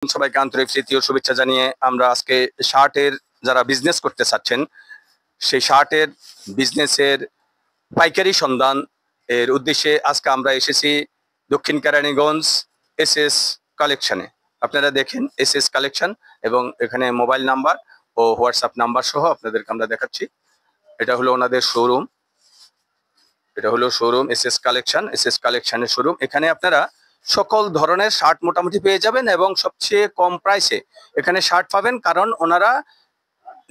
সবাইকে আন্তরিক প্রীতি ও শুভেচ্ছা জানিয়ে আমরা আজকে শার্টের যারা বিজনেস করতে চাচ্ছেন সেই শার্টের বিজনেসের পাইকারি সন্ধান এর উদ্দেশ্যে আজকে আমরা এসেছি দক্ষিণ কেরানীগঞ্জ এসএস কালেকশনে। আপনারা দেখেন এসএস কালেকশন এবং এখানে মোবাইল নাম্বার ও হোয়াটসঅ্যাপ নাম্বার সহ আপনাদেরকে আমরা দেখাচ্ছি। এটা হলো ওনাদের শোরুম, এটা হলো শোরুম এসএস কালেকশনের শোরুম। এখানে আপনারা সকল ধরনের শার্ট মোটামুটি পেয়ে যাবেন এবং সবচেয়ে কম প্রাইসে এখানে শার্ট পাবেন, কারণ ওনারা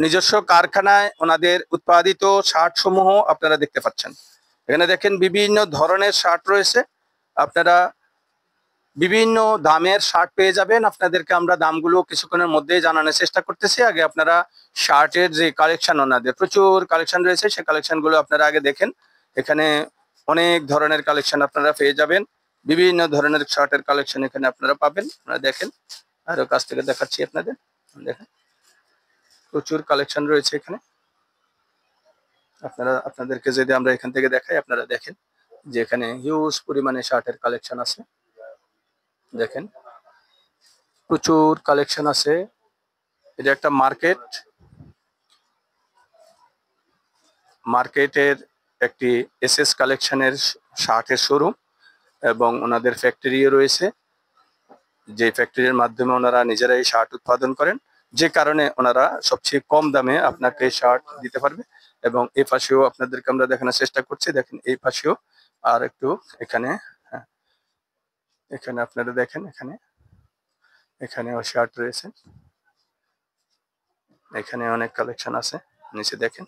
নিজস্ব কারখানায় ওনাদের উৎপাদিত শার্ট সমূহ আপনারা দেখতে পাচ্ছেন। এখানে দেখেন বিভিন্ন ধরনের শার্ট রয়েছে, আপনারা বিভিন্ন দামের শার্ট পেয়ে যাবেন। আপনাদেরকে আমরা দামগুলো কিছুক্ষণের মধ্যেই জানানোর চেষ্টা করতেছি। আগে আপনারা শার্টের যে কালেকশন, ওনাদের প্রচুর কালেকশন রয়েছে, সেই কালেকশনগুলো আপনারা আগে দেখেন। এখানে অনেক ধরনের কালেকশন আপনারা পেয়ে যাবেন, বিভিন্ন ধরনের শার্টের কালেকশন এখানে আপনারা পাবেন। আপনারা দেখেন, আরো কাছ থেকে দেখাচ্ছি আপনাদের। দেখেন প্রচুর কালেকশন রয়েছে এখানে। আপনাদেরকে যদি আমরা এখান থেকে দেখাই, আপনারা দেখেন যে এখানে হিউজ পরিমাণে শার্টের কালেকশন আছে। দেখেন প্রচুর কালেকশন আছে। এটা একটা মার্কেটের একটি এসএস কালেকশনের শার্টের শোরুম এবং ওনাদের ফ্যাক্টরিও রয়েছে, যে ফ্যাক্টরির মাধ্যমে ওনারা নিজেরাই শার্ট উৎপাদন করেন, যে কারণে ওনারা সবচেয়ে কম দামে আপনাকে শার্ট দিতে পারবে। এবং এই পাশেও আপনাদেরকে আমরা দেখানোর চেষ্টা করছি। দেখেন এই পাশেও আর একটু এখানে, হ্যাঁ এখানে আপনারা দেখেন, এখানেও শার্ট রয়েছে। এখানে অনেক কালেকশন আছে, নিচে দেখেন।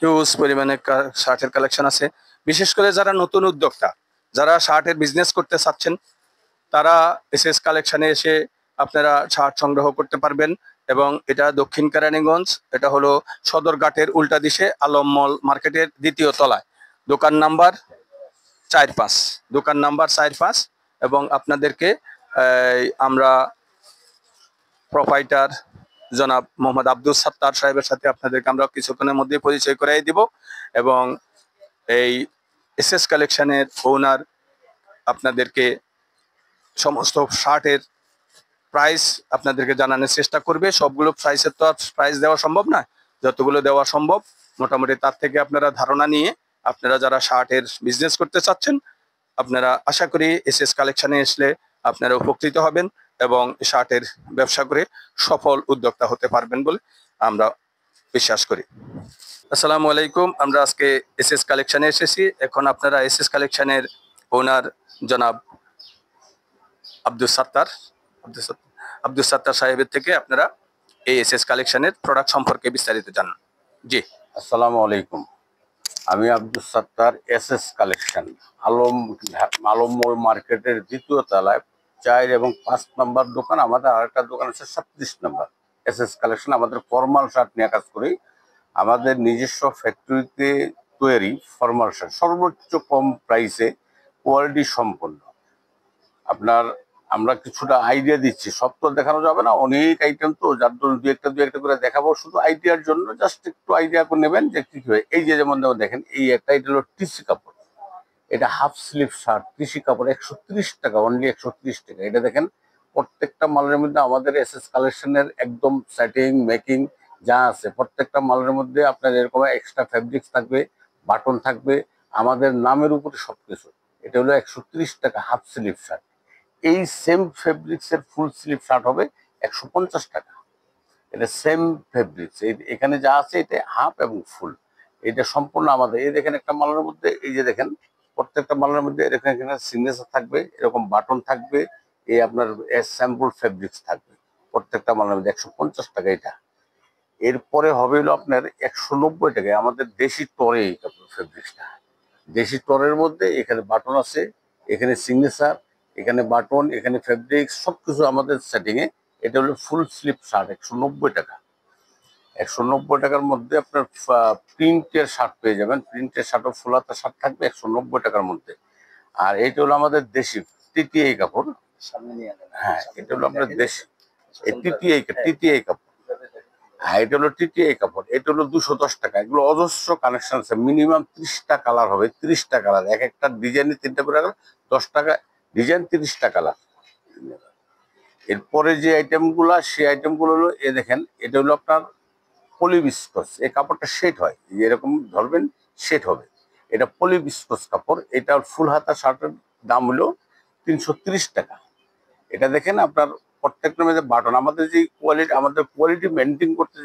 হিউজ পরিমাণে শার্টের কালেকশন আছে। বিশেষ করে যারা নতুন উদ্যোক্তা, যারা শার্টের বিজনেস করতে চাচ্ছেন, তারা এসএস কালেকশনে এসে আপনারা শার্ট সংগ্রহ করতে পারবেন। এবং এটা দক্ষিণ কেরানীগঞ্জ, এটা হলো সদরঘাটের উল্টা দিশে আলম মল মার্কেটের দ্বিতীয় তলায়, দোকান নাম্বার 4-5 এবং আপনাদেরকে আমরা প্রোপাইটার জনাব মোহাম্মদ আব্দুল সাত্তার সাহেবের সাথে আপনাদেরকে আমরা কিছুক্ষণের মধ্যে পরিচয় করাই দিব। এবং এই এসএস কালেকশনের ওনার আপনাদেরকে সমস্ত শার্টের প্রাইস আপনাদেরকে জানানোর চেষ্টা করবে। সবগুলো প্রাইসের তো আর প্রাইস দেওয়া সম্ভব না, যতগুলো দেওয়া সম্ভব মোটামুটি তার থেকে আপনারা ধারণা নিয়ে আপনারা যারা শার্টের বিজনেস করতে চাচ্ছেন, আপনারা আশা করি এসএস কালেকশনে আসলে আপনারা উপকৃত হবেন এবং শার্টের ব্যবসা করে সফল উদ্যোক্তা হতে পারবেন বলে আমরা বিশ্বাস করি। আসসালামু আলাইকুম, আমরা আজকে এসএস কালেকশনে এসেছি। এখন আপনারা এসএস কালেকশনের ওনার জনাব আব্দুল সাত্তার সাহেবের থেকে আপনারা এই এসএস কালেকশনের প্রোডাক্ট সম্পর্কে বিস্তারিত জানান। জি, আসসালামু আলাইকুম। আমি আব্দুল সাত্তার, এসএস কালেকশন, আলম মল মার্কেটের দ্বিতীয় তলায় 4 এবং 5 নম্বর দোকান। আমাদের আরেকটা দোকান আছে 37 নম্বর। এসএস কালেকশন আমাদের ফর্মাল শার্ট নিয়ে কাজ করি। আমাদের নিজস্ব ফ্যাক্টরিতে তৈরি ফর্মাল শার্ট সর্বোচ্চ কম প্রাইসে, কোয়ালিটি সম্পন্ন। আমরা কিছুটা আইডিয়া দিচ্ছি, সব তো দেখানো যাবে না, অনেক আইটেম তো, যার জন্য দু একটা করে দেখাবো শুধু আইডিয়ার জন্য, জাস্ট একটু আইডিয়া করে নেবেন যে কি হয়। এই যে যেমন দেখেন, এই একটা, এটা হলো টিসি কাপড়, এটা হাফ স্লিভ শার্ট, টিসি কাপড়, 130 টাকা, অনলি 130 টাকা। এটা দেখেন প্রত্যেকটা মালের মধ্যে আমাদের এসএস কালেকশনের একদম সেটিং মেকিং যা আছে, প্রত্যেকটা মালের মধ্যে আপনার এরকম এক্সট্রা ফ্যাব্রিক্স থাকবে, বাটন থাকবে, আমাদের নামের উপরে সবকিছু। এটা হলো 130 টাকা হাফ স্লিভ শার্ট। এই সেম ফেব্রিক্সের ফুল স্লিভ শার্ট হবে 150 টাকা। এটা সেম ফেব্রিক্স, এখানে যা আছে এটা হাফ এবং ফুল, এটা সম্পূর্ণ আমাদের। এই দেখেন একটা মালের মধ্যে, এই যে দেখেন প্রত্যেকটা মালের মধ্যে এরকম এখানে সিগনেচার থাকবে, এরকম বাটন থাকবে, এই আপনার স্যাম্পল ফেব্রিক্স থাকবে প্রত্যেকটা মালের মধ্যে। 150 টাকা এটা। এরপরে হবে হলো আপনার 190 টাকায় আমাদের দেশি টরে এই কাপড় ফেব্রিক্সটা। দেশি টরের মধ্যে এখানে বাটন আছে, এখানে সিগনেচার, এখানে বাটন, এখানে ফেব্রিক্স, সবকিছু আমাদের সেটিং এ। এটা হলো ফুল স্লিভ শার্ট, 190 টাকা। 190 টাকার মধ্যে আপনার প্রিন্টের শার্ট পেয়ে যাবেন। প্রিন্টের শার্টও ফুলাতা শার্ট থাকবে 190 টাকার মধ্যে। আর এইটা হলো আমাদের দেশি টিটিআই কাপড়। হ্যাঁ, এটা হলো আপনার দেশি টিটিআই কাপড়। হ্যাঁ, এটা হলো টিটিআই কাপড়, এটা হলো 210 টাকা। এগুলো অজস্র কানেকশন আছে, মিনিমাম 30টা কালার হবে, 30টা কালার, এক একটা ডিজাইনে 3টা করে 10 টাকা ডিজাইন, 30টা কালার। এরপরে যে আইটেমগুলো, সেই আইটেমগুলো হলো এ দেখেন, এটা হলো আপনার পলিবিস্কস। এই কাপড়টা শেড হয়, এরকম ধরবেন শেড হবে, এটা পলিবিস্কস কাপড়। এটা ফুল হাতা শার্টের দাম হলো 330 টাকা। এটা দেখেন আপনার প্রত্যেকটা মধ্যে বাটন, আমাদের যে কোয়ালিটি, আমাদের কোয়ালিটি মেনটেন করতে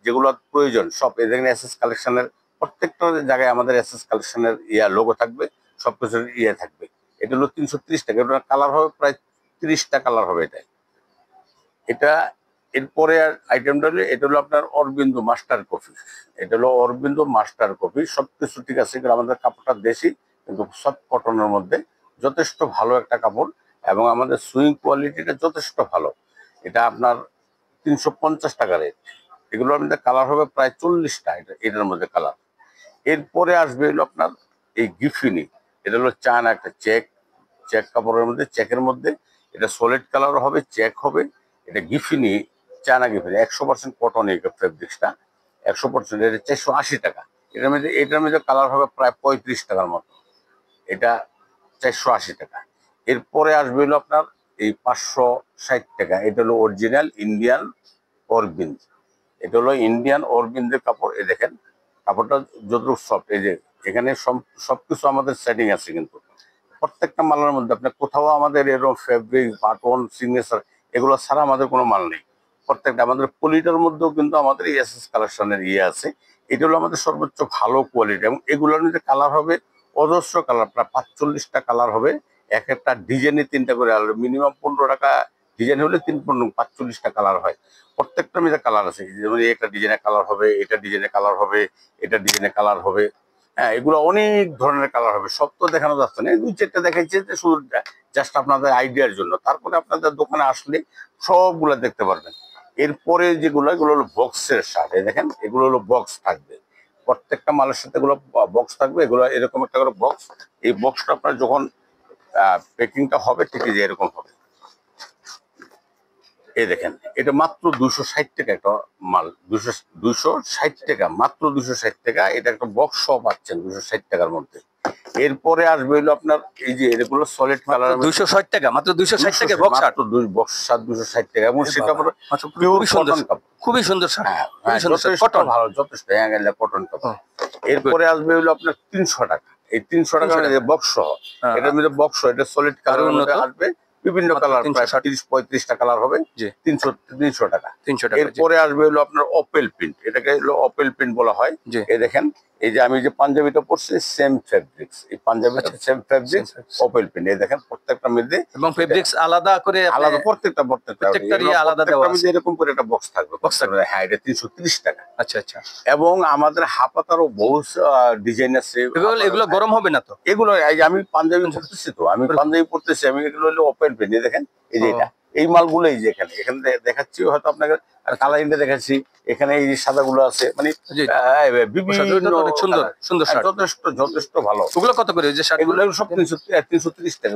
যেগুলো প্রয়োজন সব এই দেখেন এসএস কালেকশনের প্রত্যেকটা জায়গায় আমাদের এসএস কালেকশনের লোগো থাকবে, সবকিছুর থাকবে। এটা হলো 330 টাকা। এটা কালার হবে প্রায় 30টা কালার হবে এটা। এটা এরপরে আইটেমটা হলো, এটা হলো আপনার অরবিন্দু মাস্টার কফি। এটা হলো অরবিন্দু মাস্টার কফি। সবকিছু ঠিক আছে, কিন্তু আমাদের কাপড়টা দেশি, কিন্তু সফট কটনের মধ্যে যথেষ্ট ভালো একটা কাপড়, এবং আমাদের সুইং কোয়ালিটিটা যথেষ্ট ভালো। এটা আপনার 350 টাকা রেট। এগুলোর মধ্যে কালার হবে প্রায় 40টা, এটার মধ্যে কালার। এরপরে আসবে হলো আপনার এই গিফিনি। এটা হলো চায়না একটা চেক, চেক কাপড়ের মধ্যে, চেকের মধ্যে এটা সলিড কালার হবে, চেক হবে। এটা গিফিনি, চায়না গিফিনি, 100% কটন এই ফেব্রিক্সটা, 100%। এটা 480 টাকা। এটার মধ্যে কালার হবে প্রায় 35 টাকার মতো। এটা 480 টাকা। এরপরে আসবে হলো আপনার এই 560 টাকা। এটা হলো অরিজিনাল ইন্ডিয়ান অরবিন্দ। এটা হলো ইন্ডিয়ান অরবিন্দের কাপড়। এই দেখেন কাপড়টা যতটুকু সফট, এই যে এখানে সবকিছু আমাদের সেটিং আছে, কিন্তু প্রত্যেকটা মালের মধ্যে আপনার কোথাও আমাদের এরকম ফেব্রিক, বাটন, সিগনেচার এগুলো ছাড়া আমাদের কোনো মাল নেই। প্রত্যেকটা আমাদের পলিটার মধ্যেও কিন্তু আমাদের এসএস কালেকশনের আছে। এটা হলো আমাদের সর্বোচ্চ ভালো কোয়ালিটি, এবং এগুলোর মধ্যে কালার হবে অজস্র কালার, প্রায় 45টা কালার হবে। এক একটা ডিজাইনে 3টা করে, মিনিমাম 15 টাকা ডিজাইন হলে 45টা কালার হয়। প্রত্যেকটার মধ্যে কালার আছে, যেমন একটা ডিজাইনে কালার হবে, এটা ডিজাইনে কালার হবে, এটা ডিজাইনে কালার হবে। হ্যাঁ, এগুলো অনেক ধরনের কালার হবে। সব তো দেখানো যাচ্ছে না, 2-4টা দেখাইছে যে শুধু জাস্ট আপনাদের আইডিয়ার জন্য। তারপরে আপনাদের দোকানে আসলে সবগুলা দেখতে পারবেন। এরপরে যেগুলো, এগুলো হলো বক্সের সাথে, দেখেন এগুলো হলো বক্স থাকবে, প্রত্যেকটা মালের সাথে এগুলো বক্স থাকবে। এগুলো এরকম একটা করে বক্স। এই বক্সটা আপনার যখন প্যাকিংটা হবে ঠিক যে এরকম হবে। এই দেখেন এটা মাত্র 260 টাকা একটা মাল, 260 টাকা, মাত্র 260 টাকা। এটা একটা বক্স সহ পাচ্ছেন 260 টাকার মধ্যে। এরপরে আসবে হলো আপনার এই যে এগুলো সলিড কালার, 260 টাকা, মাত্র 260 টাকা বক্স শার্ট, বক্স শার্ট 260 টাকা। এবং সেটা খুবই সুন্দর, খুবই সুন্দর শার্ট, খুবই সুন্দর কটন, ভালো যথেষ্ট কটন কাপড়। এরপরে আসবে হলো আপনার 300 টাকা। এই 300 টাকা বক্স সহ, এটার মধ্যে বক্স, এটা সলিড কালার আসবে, বিভিন্ন কালার, প্রায় 30-35টা কালার হবে, 300 টাকা। এরপরে আসবে হলো আপনার অপেল প্রিন্ট। এটাকে হলো অপেল প্রিন্ট বলা হয়। এই দেখেন এই যে আমি যে পাঞ্জাবিটা পরছি, সেম ফেব্রিক্স, এই পাঞ্জাবিটা সেম ফেব্রিক্স, অপেল প্রিন্ট। এই দেখেন প্রত্যেকটা মধ্যে, এবং ফেব্রিক্স আলাদা করে, আলাদা প্রত্যেকটা আলাদা দেওয়া আছে, এরকম করে একটা বক্স থাকবে, বক্স থাকবে। হ্যাঁ, এটা 330 টাকা। আচ্ছা আচ্ছা। এবং আমাদের হাফাতারও বহু ডিজাইন আছে। এগুলো গরম হবে না তো? এগুলো আমি পাঞ্জাবি পরতেছি, তো আমি পাঞ্জাবি পরতেছি, আমি এগুলো হলো ওপেন পেন। দেখেন এই যে এই মালগুলো, এই যে এখানে দেখাচ্ছি, হয়তো আপনাকে কালারিংটা দেখাচ্ছি। এখানে এই যে সাদা গুলো আছে, মানে সুন্দর সুন্দর, যথেষ্ট ভালো। ওগুলো কত করে? যে এগুলো সব 330 টাকা।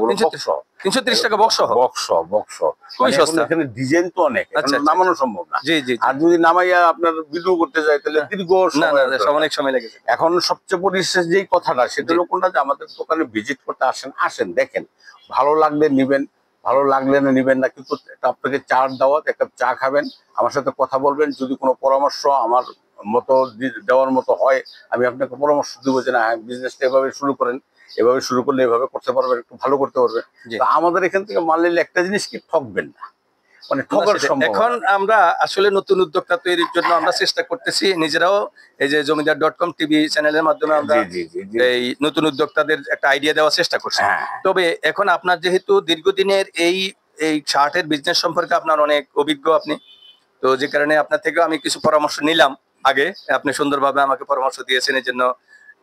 330 টাকা বক্স, বক্স খুবই সস্তা। এখানে ডিজাইন তো অনেক, নামানো সম্ভব না। আর যদি নামাইয়া আপনার ভিডিও করতে যায় তাহলে দীর্ঘ অনেক সময় লাগে। এখন সবচেয়ে পরিশেষ যেই কথাটা, সেটা হলো কোনটা, যে আমাদের দোকানে ভিজিট করতে আসেন, দেখেন, ভালো লাগলে নিবেন, ভালো লাগলে না নিবেন না, কিন্তু আপনাকে চার দাওয়াত, এক কাপ চা খাবেন, আমার সাথে কথা বলবেন। যদি কোনো পরামর্শ আমার মতো দেওয়ার মতো হয়, আমি আপনাকে পরামর্শ দিব যে না, বিজনেসটা এভাবে শুরু করেন, এভাবে শুরু করলে এভাবে করতে পারবেন, একটু ভালো করতে পারবেন। আমাদের এখান থেকে মাল নিলে একটা জিনিস কি, ঠকবেন না, মানে ঠকার সম্ভাবনা। এখন আমরা আসলে নতুন উদ্যোক্তা তৈরির জন্য আমরা চেষ্টা করতেছি নিজেরাও। এই যে জমিদার.com টিভি চ্যানেলের মাধ্যমে আমরা এই নতুন উদ্যোক্তাদের একটা আইডিয়া দেওয়ার চেষ্টা করছি। তবে এখন আপনার যেহেতু দীর্ঘদিনের এই শার্টের বিজনেস সম্পর্কে আপনার অনেক অভিজ্ঞ আপনি, তো যে কারণে আপনার থেকেও আমি কিছু পরামর্শ নিলাম আগে। আপনি সুন্দরভাবে আমাকে পরামর্শ দিয়েছেন, এর জন্য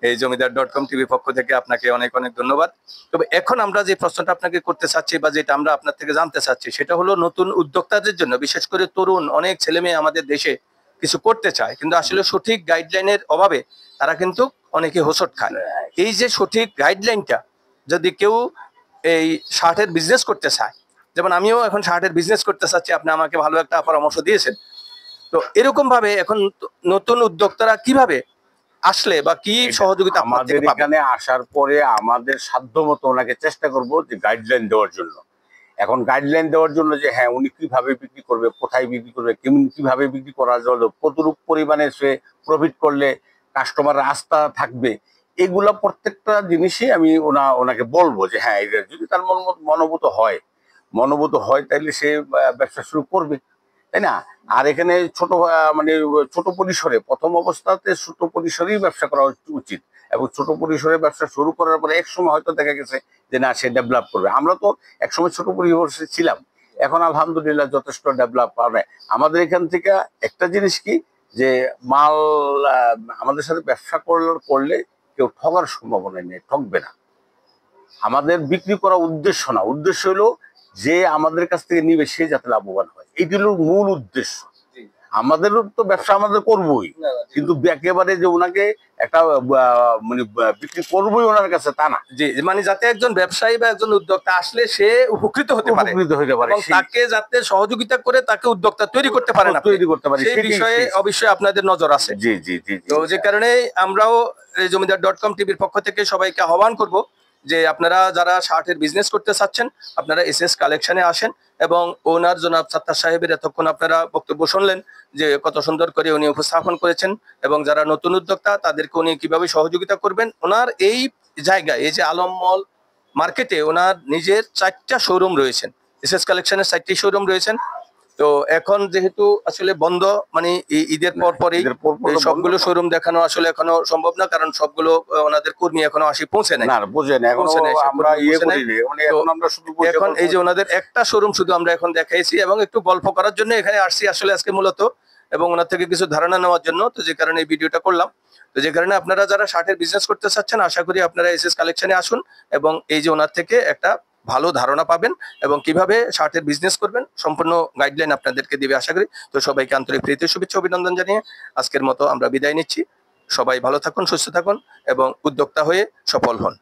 এই জমিদার.com টিভি পক্ষ থেকে আপনাকে অনেক অনেক ধন্যবাদ। তবে এখন আমরা যে প্রশ্নটা আপনাকে করতে চাচ্ছি, বা যেটা আমরা আপনার থেকে জানতে চাচ্ছি, সেটা হলো নতুন উদ্যোক্তাদের জন্য, বিশেষ করে তরুণ অনেক ছেলে মেয়ে আমাদের দেশে কিছু করতে চায়, কিন্তু আসলে সঠিক গাইডলাইনের অভাবে তারা কিন্তু অনেকে হোঁচট খায়। এই যে সঠিক গাইডলাইনটা, যদি কেউ এই শার্টের বিজনেস করতে চায়, যেমন আমিও এখন শার্টের বিজনেস করতে চাচ্ছি, আপনি আমাকে ভালো একটা পরামর্শ দিয়েছেন, তো এরকম ভাবে এখন নতুন উদ্যোক্তারা কিভাবে আসলে বা কি সহযোগিতা আপনার আমাদের থেকে পাবে? এখানে আসার পরে আমাদের সাধ্যমতো ওনাকে চেষ্টা করব যে গাইডলাইন দেওয়ার জন্য। এখন গাইডলাইন দেওয়ার জন্য যে হ্যাঁ উনি কিভাবে বিক্রি করবে, কোথায় বিক্রি করবে, কিভাবে বিক্রি করা যাবে, কতটুকু পরিমাণে সে প্রফিট করলে কাস্টমারের আস্থা থাকবে, এগুলা প্রত্যেকটা জিনিসই আমি ওনাকে বলবো যে হ্যাঁ এটা যদি তার মনোভূত হয় তাহলে সে ব্যবসা শুরু করবে, তাই না? আর এখানে মানে ছোট পরিসরে, প্রথম অবস্থাতে ছোট পরিসরেই ব্যবসা করা উচিত, এবং ছোট পরিসরে ব্যবসা শুরু করার পরে এক সময় হয়তো দেখা গেছে যে না সে ডেভেলপ করবে। আমরা তো একসময় ছোট পরিসরে ছিলাম, এখন আলহামদুলিল্লাহ যথেষ্ট ডেভেলপ। আমাদের এখান থেকে একটা জিনিস কি যে মাল আমাদের সাথে ব্যবসা করলে কেউ ঠকার সম্ভাবনা নেই, ঠকবে না। আমাদের বিক্রি করা উদ্দেশ্য না, উদ্দেশ্য হলো যে আমাদের কাছ থেকে নিবে সে যাতে লাভবান হয়, এইটি হলো মূল উদ্দেশ্য। আমাদেরও তো ব্যবসা আমাদের করবোই, কিন্তু একেবারে যে ওনাকে একটা মানে বিক্রি করবোই ওনার কাছে তা না। জি, মানে যাতে একজন ব্যবসায়ী বা একজন উদ্যোক্তা আসলে সে উপকৃত হতে পারে, তাকে যাতে সহযোগিতা করে তাকে উদ্যোক্তা তৈরি করতে পারে, সেই বিষয়ে অবশ্যই আপনাদের নজর আছে। জি জি জি। তো যে কারণে আমরাও জমিদার.com টিভির পক্ষ থেকে সবাইকে আহ্বান করব যে আপনারা যারা শার্টের বিজনেস করতে চাচ্ছেন আপনারা এসএস কালেকশনে আসেন, এবং ওনার জনাব সাত্তার সাহেবের এতক্ষণ আপনারা বক্তব্য শুনলেন যে কত সুন্দর করে উনি উপস্থাপন করেছেন, এবং যারা নতুন উদ্যোক্তা তাদেরকে উনি কিভাবে সহযোগিতা করবেন। ওনার এই জায়গায়, এই যে আলম মল মার্কেটে ওনার নিজের 4টা শোরুম রয়েছেন, এসএস কালেকশনের 4টি শোরুম রয়েছেন। তো এখন যেহেতু আসলে বন্ধ, মানে ঈদের পরই সবগুলো শোরুম দেখানো আসলে এখনো সম্ভব না, কারণ সবগুলো ওনাদের কর্মী এখনো পৌঁছে নাই। এখন এই যে ওনাদের একটা শোরুম শুধু আমরা এখন দেখাইছি, এবং একটু গল্প করার জন্য এখানে আসছি আসলে আজকে মূলত, এবং ওনার থেকে কিছু ধারণা নেওয়ার জন্য। তো যে কারণে এই ভিডিওটা করলাম। তো যে কারণে আপনারা যারা শার্টের বিজনেস করতে চাচ্ছেন আশা করি আপনারা এসএস কালেকশনে আসুন, এবং এই যে ওনার থেকে একটা ভালো ধারণা পাবেন, এবং কিভাবে শার্টের বিজনেস করবেন সম্পূর্ণ গাইডলাইন আপনাদেরকে দিবে আশা করি। তো সবাইকে আন্তরিক প্রীতি শুভেচ্ছা অভিনন্দন জানিয়ে আজকের মতো আমরা বিদায় নিচ্ছি। সবাই ভালো থাকুন, সুস্থ থাকুন, এবং উদ্যোক্তা হয়ে সফল হন।